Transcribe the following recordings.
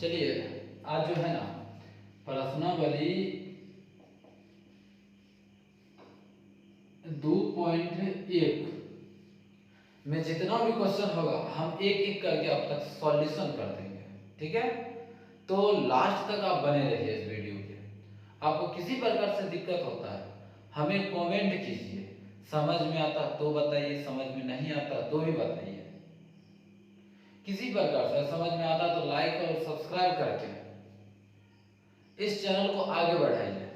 चलिए आज जो है ना प्रश्नावली 2.1 में जितना भी क्वेश्चन होगा हम एक एक करके अब तक सॉल्यूशन कर देंगे। ठीक है, तो लास्ट तक आप बने रहिए इस वीडियो के। आपको किसी प्रकार से दिक्कत होता है हमें कमेंट कीजिए, समझ में आता तो बताइए, समझ में नहीं आता तो भी बताइए। किसी प्रकार से समझ में आता तो लाइक और सब्सक्राइब करके इस चैनल को आगे बढ़ाइए।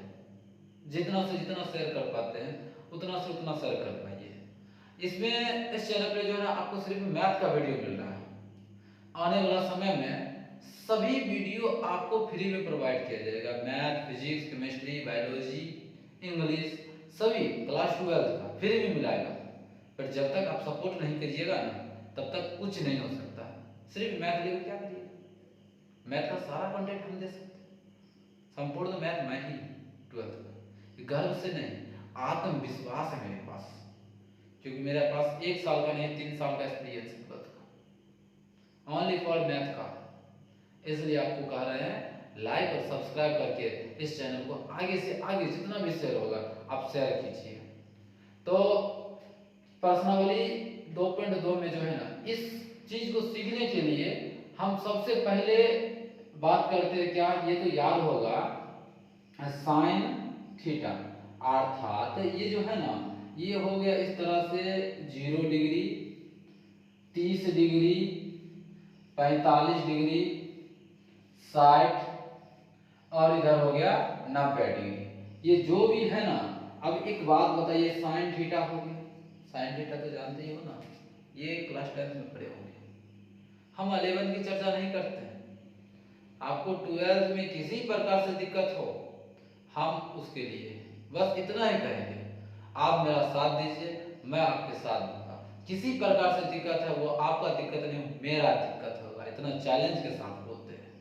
जितना से जितना शेयर कर पाते हैं उतना से उतना शेयर कर पाइए। इसमें इस चैनल पे जो है ना आपको सिर्फ मैथ का वीडियो मिल रहा है। आने वाला समय में सभी वीडियो आपको फ्री में प्रोवाइड किया जाएगा। Math, physics, chemistry, biology, English सभी क्लास 12 का फ्री में मिलाएगा। पर जब तक आप सपोर्ट नहीं करिएगा ना तब तक कुछ नहीं हो सकता। सिर्फ मैथ लिए क्या करिएगा, मैथ का सारा कंटेंट हम दे सकते हैं। संपूर्ण मैथ मैं ही 12th का, गर्व से नहीं आत्मविश्वास है मेरे पास, क्योंकि मेरे पास 1 साल का नहीं 3 साल का एक्सपीरियंस है 12th का, ओनली फॉर मैथ का। इसलिए आपको कह रहे हैं लाइक और सब्सक्राइब करके इस चैनल को आगे से आगे जितना भी शेयर होगा आप शेयर कीजिए। तो प्रश्नावली 2.2 में जो है ना इस चीज को सीखने के लिए हम सबसे पहले बात करते हैं क्या, ये तो याद होगा साइन थीटा, अर्थात ये जो है ना ये हो गया इस तरह से 0 डिग्री, 30 डिग्री, 45 डिग्री, 60 और इधर हो गया 90 डिग्री। ये जो भी है ना, अब एक बात बताइए, साइन थीटा हो गया, साइन थीटा तो जानते ही हो ना, ये क्लास 10 में पढ़े होंगे। हम 11 की चर्चा नहीं करते हैं। आपको 12th में किसी प्रकार से दिक्कत हो हम उसके लिए बस इतना ही कहेंगे, आप मेरा साथ दीजिए, मैं आपके साथ दूंगा। किसी प्रकार से दिक्कत है वो आपका दिक्कत नहीं मेरा दिक्कत होगा, इतना चैलेंज के साथ बोलते हैं।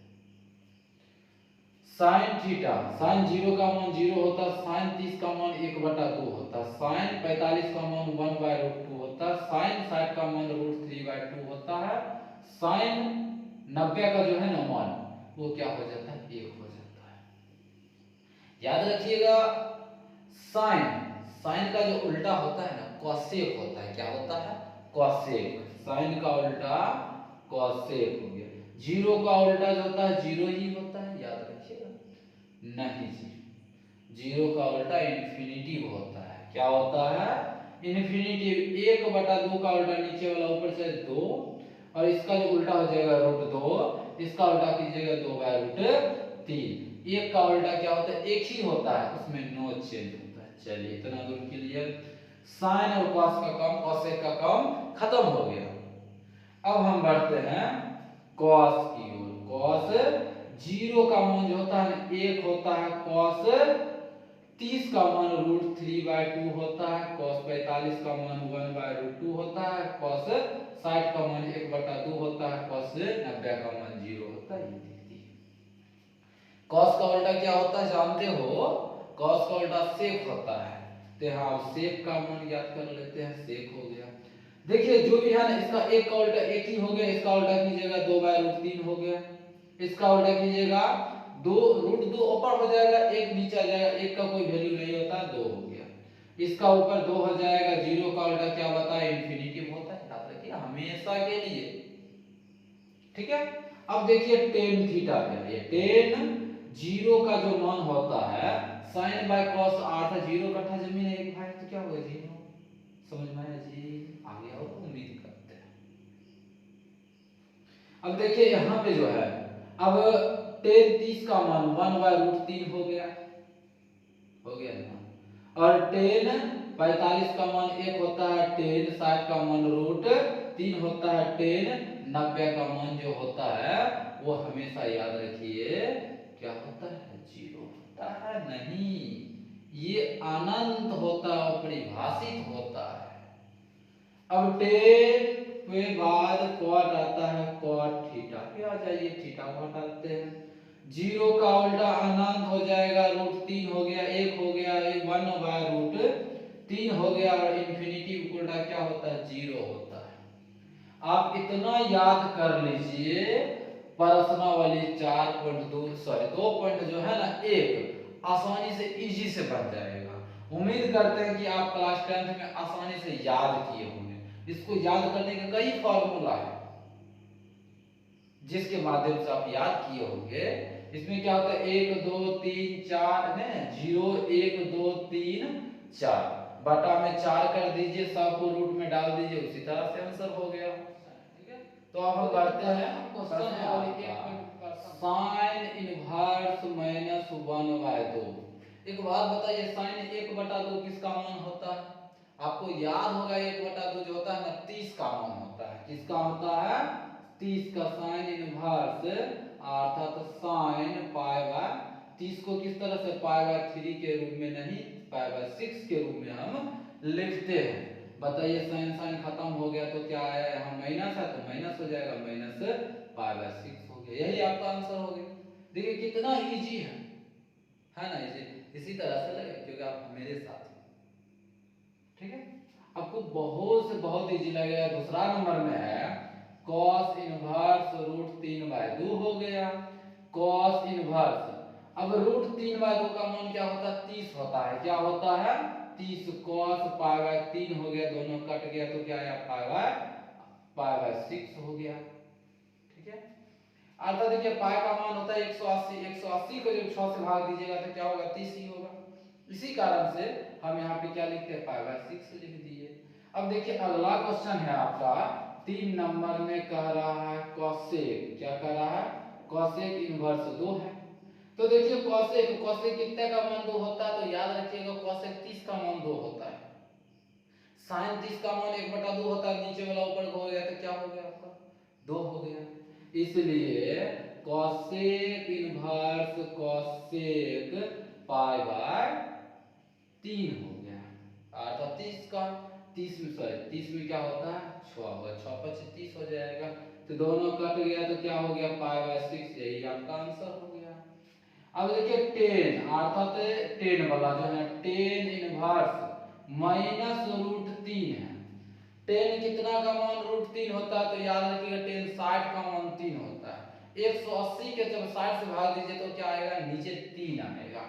साइन थीटा, साइन 0 का मान 0 होता, साइन 30 का मान 1/2 होता, साइन 45 का मान 1/√2 होता, साइन 60 का मान √3/2 होता है, साइन 90 का जो है ना मान वो क्या हो जाता है, 1 हो जाता है। याद रखिएगा साइन, साइन का जो उल्टा होता है ना कॉसेक होता है। क्या होता है, कॉसेक। साइन का उल्टा कॉसेक हो गया। 0 का उल्टा जो होता है 0 ही होता है, याद रखिएगा। नहीं जी, 0 का उल्टा इन्फिनिटिव होता है। क्या होता है, इन्फिनिटिव। 1/2 का उल्टा नीचे वाला ऊपर से 2, और इसका जो उल्टा हो जाएगा √2, इसका उल्टा कीजिएगा 2/√3। एक का उल्टा क्या होता है, एक ही होता है, उसमें नो चेंज होता है। चलिए इतना दूर क्लियर। साइन और कॉस का काम, कॉसेक का काम खत्म हो गया। अब हम बढ़ते हैं कॉस की ओर। कॉस 0 का मान जो होता है ना 1 होता है, कॉस 30 का मान √3/2 होता है, कॉस 45 का मान 1/√2 होता है, कॉस 60 का मान 1/2 होता है, कॉस 90 का मान 0 होता है। कॉस का उल्टा क्या होता है जानते हो, कॉस का उल्टा सेक होता है। तो हाँ सेक का मान याद कर लेते हैं, सेक हो गया। देखिए जो भी है ना इसका एक का उल्टा एक ही हो गया, इसका उल्टा कीजिएगा 2/√3 हो गया, इसका उल्टा कीजिएगा 2√2 ऊपर हो जाएगा, एक नीचे आ जाएगा, एक का कोई वैल्यू नहीं होता, 2 हो गया। इसका ऊपर 2 हो जाएगा, 0 का उल्टा क्या होता है, इन्फिनिटिव होता है, याद रखिए हमेशा के लिए। ठीक है, अब देखिए टेन थीटा पे, ये टेन 0 का जो मान होता है साइन बाय कॉस 8 है, 0 कट्ठा जमीन है 1 भाई, तो क्या होगा 0। समझ में आया जी, आगे आओ उम्मीद करते हैं। अब देखिए यहाँ पे जो है अब टेन 30 का मान 1/√3 हो गया, हो गया ना, और टेन 45 का मान 1 होता है, टेन 60 का मान √3 होता है, टेन 90 का मान जो होता है वो हमेशा याद रखिए क्या होता है, 0 होता है। नहीं, ये अनंत होता है, परिभाषित होता है। अब टेन के बाद कॉट आता है, कॉट थीटा पे आ जाइए, थीटा को हटाते हैं। 0 का उल्टा अनंत हो जाएगा, √3 हो गया, 1 हो गया, 1/√3 हो गया, और इन्फिनिटी उल्टा क्या होता है, 0 होता है। आप इतना याद कर लीजिए, प्रश्नावली 4.2 सॉरी 2 पॉइंट जो है ना एक आसानी से इजी से बन जाएगा। उम्मीद करते हैं कि आप क्लास 10th में आसानी से याद किए होंगे। इसको याद करने के कई फॉर्मूला है जिसके माध्यम से आप याद किए होंगे। इसमें क्या होता है 1 2 3 4 है 0 1 2 3 4 बटा में 4 कर दीजिए, सब को रूट में डाल दीजिए, उसी तरह से आंसर हो गया। ठीक है, तो अब हम करते हैं क्वेश्चन साइन इनवर्स माइनस 1/2। एक बात बताइए, साइन 1/2 किसका मान होता है? आपको याद होगा 1/2 जो होता है ना 30 का मान होता है। किसका होता है? 30 का साइन इनवर्स अर्थात साइन पाई/30 को किस तरह से पाई/3 के रूप में नहीं पाई/6 के रूप में हम लिखते हैं। बताइए साइन साइन खत्म हो गया तो क्या आया यहाँ माइनस है तो माइनस हो जाएगा, माइनस पाई/6 हो गया। यही आपका आंसर हो गया। देखिए कितना इजी है ना इजी। इसी तरह से लगे क्योंकि आप मेरे साथ हैं। ठीक है, आपको बहुत से बहुत इजी लगेगा। दूसरा नंबर में है cos इनवर्स √3/2 हो गया। cos इनवर्स, अब √3/2 का मान क्या होता है? 30 होता है। क्या होता है? 30 cos पाई/3 हो गया, दोनों कट गया तो क्या आया पाई/6 हो गया। ठीक है, अर्थात देखिए पाई का मान होता है 180। 180 को जब 6 से भाग दीजिएगा तो क्या होगा? 30 ही होगा। इसी कारण से हम यहाँ पे क्या लिखते हैं पाई/6 लिख दिए। अब देखिए अगला क्वेश्चन है आपका 3 नंबर में कह रहा है कॉसेक। क्या कह रहा है? कॉसेक इनवर्स 2 है। तो देखिए कॉसेक कितने का मान 2 होता है? तो याद रखिएगा कॉसेक 30 का मान 2 होता है। साइन 30 का मान 1/2 होता है, नीचे वाला ऊपर हो गया तो क्या हो गया आपका? 2 हो गया। इसलिए कॉसेक इनवर्स कॉसेक पाई/3 हो गया। अर्थात 30 का 30 में सॉरी 30 में क्या होता है? 6 होगा, 6 5 30 हो जाएगा। तो दोनों कट गया तो क्या हो गया? पाई/6। यही आपका आंसर हो गया। अब देखिए 10 अर्थात 10 वाला जो है 10 इनवर्स -√3 है। 10 कितना का मान √3 होता है? तो याद रखिएगा 10 60 का मान 3 होता है। 180 के जब 60 से भाग दीजिए तो क्या आएगा? नीचे 3 आएगा।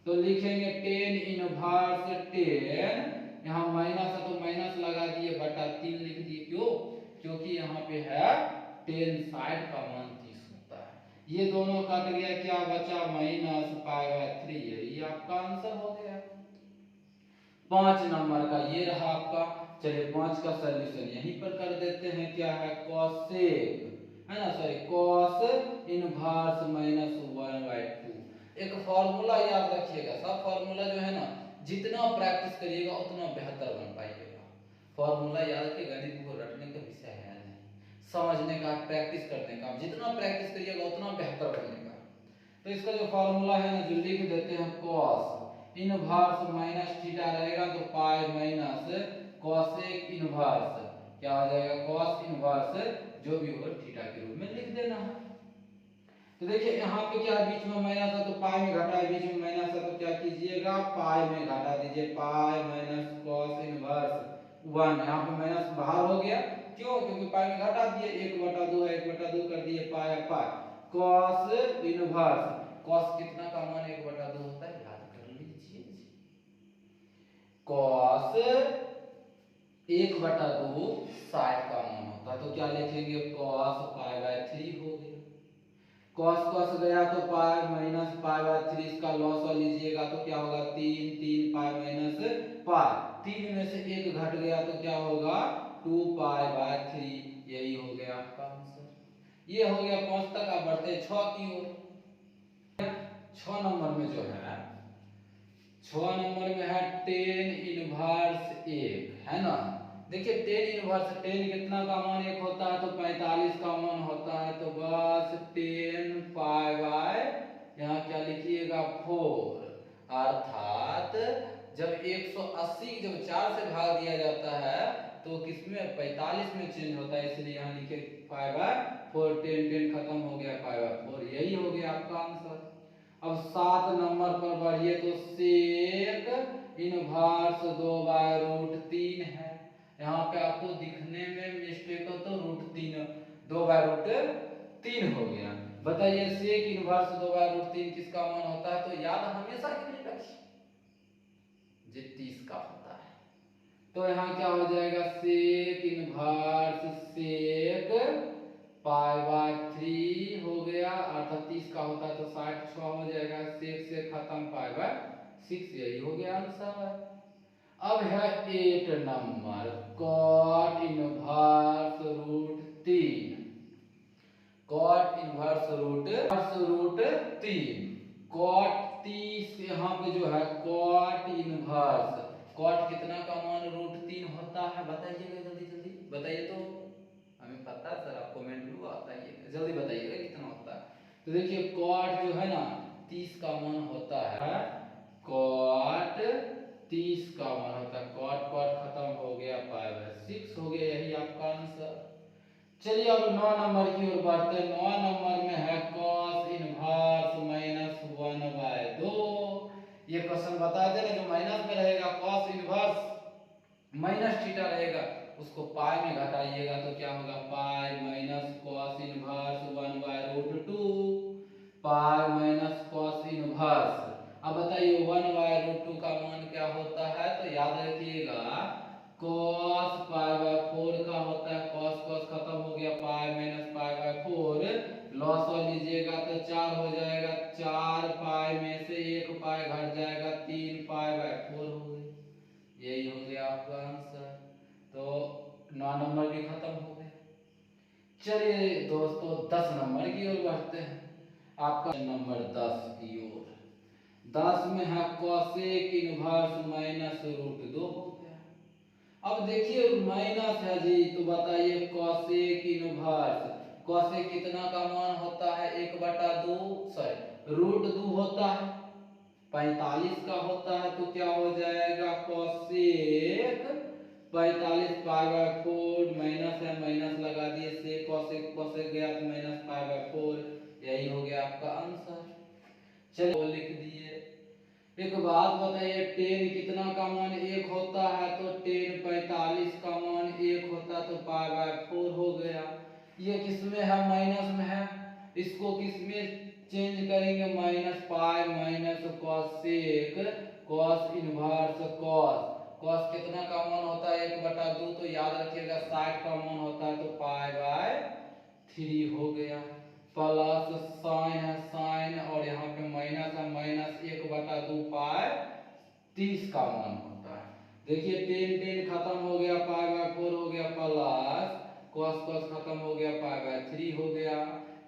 तो लिखेंगे 10 इनवर्स 10, यहाँ माइनस है तो माइनस लगा दिए बटा 3 लिख दिए। क्यों? क्योंकि यहाँ पे है 10 60 का मान 30 होता है। ये दोनों कट गया, क्या बचा? -पाई/3। यही आपका आंसर हो गया 5 नंबर का। ये रहा आपका। चलिए 5 का सॉल्यूशन यहीं पर कर देते हैं। क्या है? कॉसेक है ना सॉरी कॉस इनवर्स -1/2। एक फॉर्मूला याद रखिएगा। सब फॉर्मूला जो है ना जितना प्रैक्टिस करिएगा उतना बेहतर बन पाइएगा। फॉर्मूला याद रखिए, गणित को रटने का विषय है नहीं, समझने का, प्रैक्टिस करने का। जितना प्रैक्टिस करिएगा उतना बेहतर बनेगा। तो इसका जो फॉर्मूला है ना जो लिख देते हैं कॉस इनवर्स माइनस थीटा रहेगा तो पाई माइनस कॉसेक इनवर्स क्या हो जाएगा? कॉस इनवर्स जो भी हो थीटा के रूप में लिख देना है। तो देखिए यहाँ पे क्या बीच में माइनस है तो पाई में घटा है, बीच में माइनस है तो क्या कीजिएगा? पाई में घटा दीजिए। पाई माइनस कॉस इनवर्स 1, यहाँ पे माइनस बाहर हो गया। क्यों? क्योंकि पाई में घटा दिए, 1/2 है 1/2 कर दिए पाई पाई कॉस इनवर्स। कॉस कितना का मान 1/2 होता है? याद कर लीजिए। कॉस 1/2 60 का मान होता है। तो क्या लिखेंगे? कॉस पाई/3 हो गया। कॉस कॉस गया तो पाई माइनस पाई/3, इसका लॉस लीजिएगा तो क्या होगा? 3 3 पाई माइनस पाई, 3 में से 1 घट गया तो क्या होगा? 2 पाई/3। यही हो गया आपका आंसर। ये हो गया 5 तक। आप बढ़ते 6 की ओर। 6 नंबर में जो है 6 नंबर में है 10 इनवर्स 1 है ना। देखिए 10 इनवर्स 10 कितना का मान 1 होता है? तो 45 का मान होता है। तो बस 10 पाई/, यहाँ क्या लिखिएगा? 4। अर्थात जब 180 जब 4 से भाग दिया जाता है तो किसमें? 45 में चेंज होता है। इसलिए यहाँ लिखे पाई/4। 10 10 खत्म हो गया पाई/4। यही हो गया आपका आंसर। अब 7 नंबर पर बढ़िए तो सेक इनवर्स 2/√3 है। यहाँ पे आपको दिखने में मिस्टेक हो तो √3 2/√3 3 हो गया। बताइए सेक इनवर्स 2/√3 किसका मान होता है? तो याद हमेशा के लिए रखिए, ये 30 का होता है। तो यहाँ क्या हो जाएगा? सेक इनवर्स सेक π/3 हो गया, अर्थात 30 का होता है तो 60 हो जाएगा। सेक से खत्म π/6, यही हो गया आंसर। अब है 8 number, cot inverse √3। Cot inverse √3, cot 30 यहाँ पे जो है कॉट इनवर्स, कॉट कितना का मान √3 होता है? बताइएगा जल्दी जल्दी बताइए, तो हमें पता है सर, आप कमेंट में बताइए, जल्दी बताइएगा कितना होता है। तो देखिए कॉट जो है ना 30 का मान होता है, कॉट 30 का मान होता है, कॉट कॉट खत्म हो गया, π/6 हो गया, यही आपका आंसर। चलिए अब 9 नंबर की ओर बढ़ते हैं। 9 नंबर में है cos इनवर्स -1/2। ये क्वेश्चन बताए थे ना, जो माइनस में रहेगा cos इनवर्स -θ रहेगा, उसको पाई में घटाइएगा तो क्या होगा? Pi minus cos inverse 1/√2, pi minus cos inverse. अब बताइए 1/√2 का मान क्या होता है? तो याद रखिएगा cos π/4 का होता है, cos cos खत्म हो गया, पाई माइनस π/4, लॉस और लीजिएगा तो 4 हो जाएगा, 4 पाई में से 1 पाई घट जाएगा, 3 π/4 हो गई, यही हो गया आपका आंसर। तो 9 नंबर भी खत्म हो गए। चलिए दोस्तों 10 नंबर की ओर बढ़ते हैं। आपका नंबर 10 की ओर, 10 में है कॉसेक इनवर्स -√2 हो गया। अब देखिए माइनस है जी, तो बताइए कॉसेक इनवर्स, कॉसेक कितना का मान होता है? 1/2, सॉरी √2 होता है, 45 का होता है, तो क्या हो जाएगा? कॉसेक 45 π/4, माइनस है माइनस लगा दिए, से कॉसेक कॉसेक गया तो माइनस π/4, यही हो गया आपका आंसर। चलिए लिख दिए। एक बात बताइए, 10 कितना का मान 1 होता है? तो 10 45 का मान 1 होता है, तो π/4 हो गया। ये किसमें है? माइनस में है, इसको किसमें चेंज करेंगे? Minus pi minus cosec cos inverse cos, cos कितना का मान होता है? 1/2, तो याद रखिएगा 60 का मान होता है, तो π/3 हो गया। प्लस साइन है साइन, और यहाँ पे माइनस है माइनस, 1/2 पाई 30 का मान होता है। देखिए 10 खत्म हो गया, π/4 हो गया, प्लस cos cos खत्म हो गया, π/3 हो गया।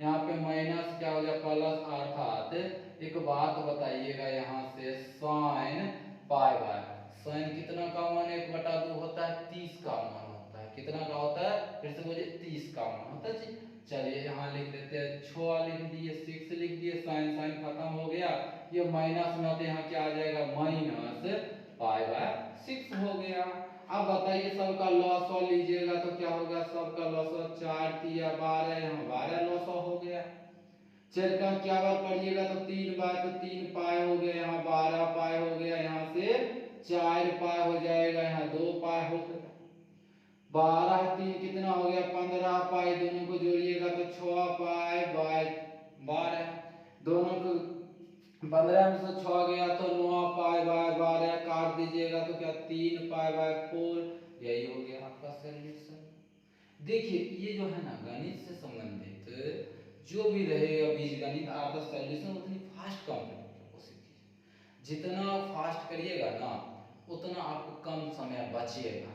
यहाँ पे माइनस क्या हो गया? प्लस, अर्थात एक बात बताइएगा यहाँ से, साइन साइन कितना का मान 1/2 होता है? 30 का मान होता है। कितना का होता है? फिर से बोलिए, 30 का मान होता है जी। चलिए यहाँ लिख देते हैं, 6 लिख दिए, 6 लिख दिए, साइन साइन खत्म हो गया, ये माइनस में तो यहाँ क्या आ जाएगा? माइनस π/6 हो गया। अब बताइए सबका लॉस और लीजिएगा तो क्या होगा? सबका लॉस 4 तिया 12, यहाँ 12 लॉस हो गया। चल का क्या बार पढ़िएगा तो 3 बार, तो 3 पाई हो गया, यहाँ 12 पाई हो गया, यहाँ से 4 पाई हो जाएगा, यहाँ 2 पाई हो गया। 12 3 कितना हो गया? 15 पाई, दोनों को जोड़िएगा तो 6 पाई बाय 12, दोनों को 15 में से 6 गया तो 9 पाई बाय 12, काट दीजिएगा तो क्या? 3 पाई बाय 4, यही हो गया आपका सॉल्यूशन। देखिए ये जो है ना गणित से संबंधित जो भी रहेगा बीजगणित, आपका सॉल्यूशन उतनी फास्ट कंप्लीट करने की कोशिश कीजिए। जितना फास्ट करिएगा ना उतना आपको कम समय बचेगा,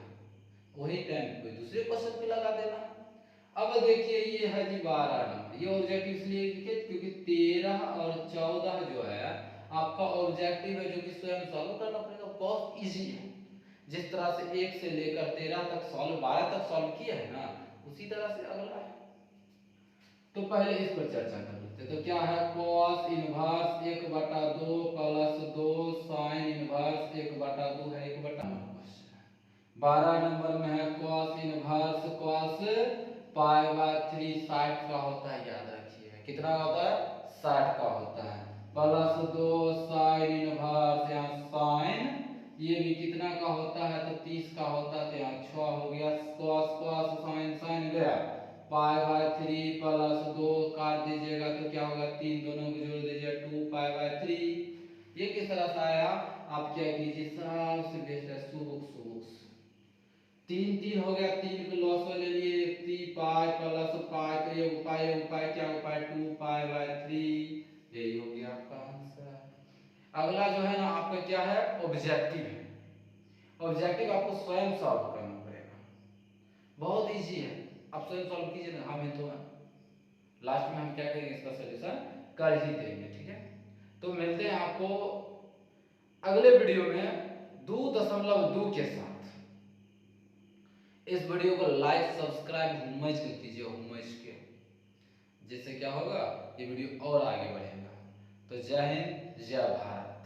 वही टाइम कोई दूसरे क्वेश्चन पे लगा देना। अब देखिए ये है जी 12 नंबर, ये ऑब्जेक्टिव इसलिए क्योंकि 13 और 14 जो है आपका ऑब्जेक्टिव है, जो कि स्वयं सॉल्व करना पड़ेगा, बहुत इजी है। जिस तरह से 1 से लेकर 13 तक सॉल्व, 12 तक सॉल्व किया है ना, उसी तरह से अगला है। तो पहले इस पर चर्चा कर लेते हैं। तो क्या है? cos inverse 1/2 plus 2 sin inverse 1/2 है, 12 नंबर में है cos इनवर्स cos π/3 60 का होता है, याद रखिए कितना होता है? 60 का होता है, प्लस 2 sin इनवर्स, यहाँ sin ये भी कितना का होता है? तो 30 का होता है, तो यहाँ 6 हो गया, cos cos sin sin गया, π/3 प्लस 2 क्या होगा, 3 दोनों को जोड़ दीजिए 2π/3। ये किस तरह से आया, आप क्या कीजिए, सबसे बेस्ट है सुबुक्स। 3 हो गया, 3 को लॉस में ले लिए, 3 पाई प्लस पाई, तो ये उपाय क्या, उपाय 2π/3। यही हो गया आपका आंसर। अगला जो है ना आपका क्या है, ऑब्जेक्टिव है। ऑब्जेक्टिव आपको स्वयं सॉल्व करना पड़ेगा, बहुत इजी है। आप स्वयं सॉल्व कीजिए ना, हम तो लास्ट में हम क्या करेंगे, इसका सोल्यूशन कर ही देंगे, ठीक है। तो मिलते हैं आपको अगले वीडियो में 2.2 के साथ। इस वीडियो को लाइक सब्सक्राइब हुमज के कीजिए, हुमज के, जिससे क्या होगा, ये वीडियो और आगे बढ़ेगा। तो जय हिंद, जय भारत।